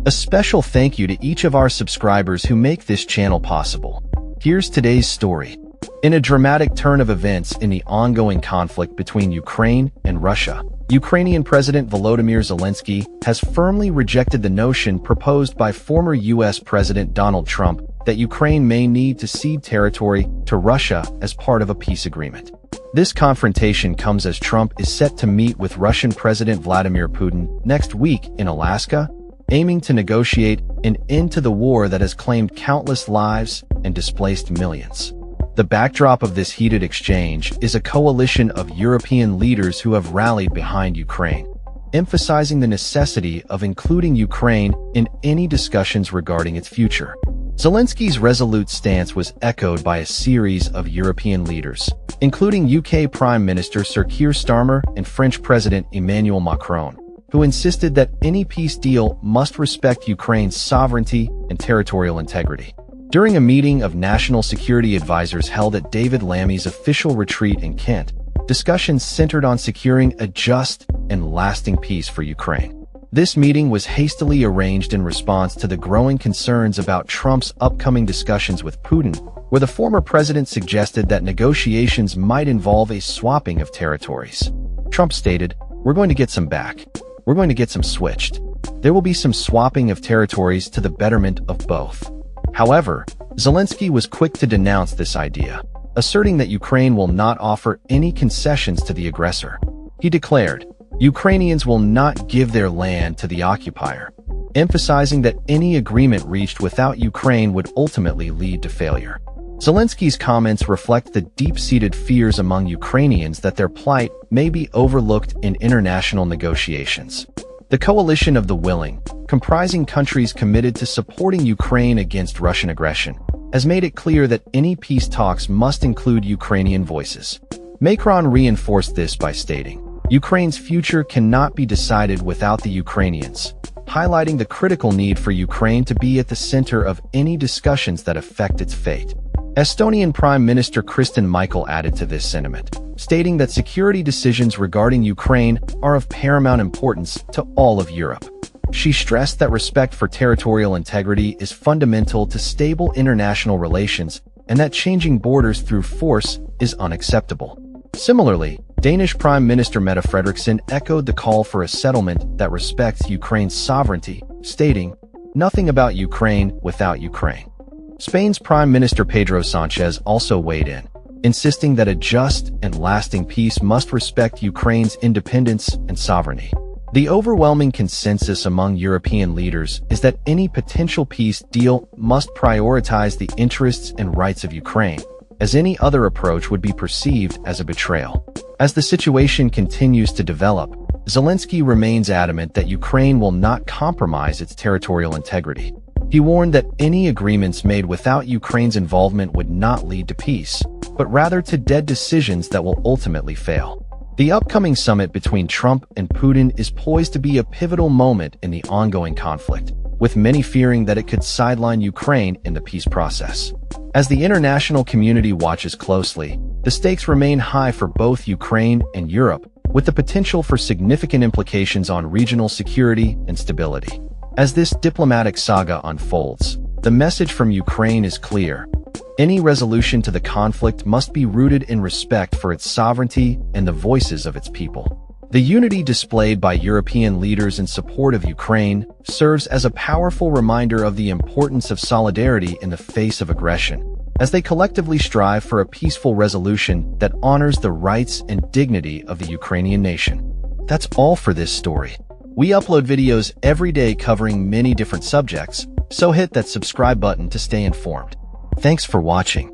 A special thank you to each of our subscribers who make this channel possible. Here's today's story. In a dramatic turn of events in the ongoing conflict between Ukraine and Russia, Ukrainian President Volodymyr Zelensky has firmly rejected the notion proposed by former U.S. President Donald Trump that Ukraine may need to cede territory to Russia as part of a peace agreement. This confrontation comes as Trump is set to meet with Russian President Vladimir Putin next week in Alaska, aiming to negotiate an end to the war that has claimed countless lives and displaced millions. The backdrop of this heated exchange is a coalition of European leaders who have rallied behind Ukraine, emphasizing the necessity of including Ukraine in any discussions regarding its future. Zelensky's resolute stance was echoed by a series of European leaders, including UK Prime Minister Sir Keir Starmer and French President Emmanuel Macron, who insisted that any peace deal must respect Ukraine's sovereignty and territorial integrity. During a meeting of national security advisors held at David Lammy's official retreat in Kent, discussions centered on securing a just and lasting peace for Ukraine. This meeting was hastily arranged in response to the growing concerns about Trump's upcoming discussions with Putin, where the former president suggested that negotiations might involve a swapping of territories. Trump stated, "We're going to get some back. We're going to get some switched. There will be some swapping of territories to the betterment of both." However, Zelensky was quick to denounce this idea, asserting that Ukraine will not offer any concessions to the aggressor. He declared, "Ukrainians will not give their land to the occupier," emphasizing that any agreement reached without Ukraine would ultimately lead to failure. Zelensky's comments reflect the deep-seated fears among Ukrainians that their plight may be overlooked in international negotiations. The coalition of the willing, comprising countries committed to supporting Ukraine against Russian aggression, has made it clear that any peace talks must include Ukrainian voices. Macron reinforced this by stating, "Ukraine's future cannot be decided without the Ukrainians," highlighting the critical need for Ukraine to be at the center of any discussions that affect its fate. Estonian Prime Minister Kristen Michal added to this sentiment, stating that security decisions regarding Ukraine are of paramount importance to all of Europe. She stressed that respect for territorial integrity is fundamental to stable international relations and that changing borders through force is unacceptable. Similarly, Danish Prime Minister Mette Frederiksen echoed the call for a settlement that respects Ukraine's sovereignty, stating, "Nothing about Ukraine without Ukraine." Spain's Prime Minister Pedro Sanchez also weighed in, insisting that a just and lasting peace must respect Ukraine's independence and sovereignty. The overwhelming consensus among European leaders is that any potential peace deal must prioritize the interests and rights of Ukraine, as any other approach would be perceived as a betrayal. As the situation continues to develop, Zelensky remains adamant that Ukraine will not compromise its territorial integrity. He warned that any agreements made without Ukraine's involvement would not lead to peace, but rather to dead decisions that will ultimately fail. The upcoming summit between Trump and Putin is poised to be a pivotal moment in the ongoing conflict, with many fearing that it could sideline Ukraine in the peace process. As the international community watches closely, the stakes remain high for both Ukraine and Europe, with the potential for significant implications on regional security and stability. As this diplomatic saga unfolds, the message from Ukraine is clear. Any resolution to the conflict must be rooted in respect for its sovereignty and the voices of its people. The unity displayed by European leaders in support of Ukraine serves as a powerful reminder of the importance of solidarity in the face of aggression, as they collectively strive for a peaceful resolution that honors the rights and dignity of the Ukrainian nation. That's all for this story. We upload videos every day covering many different subjects, so hit that subscribe button to stay informed. Thanks for watching.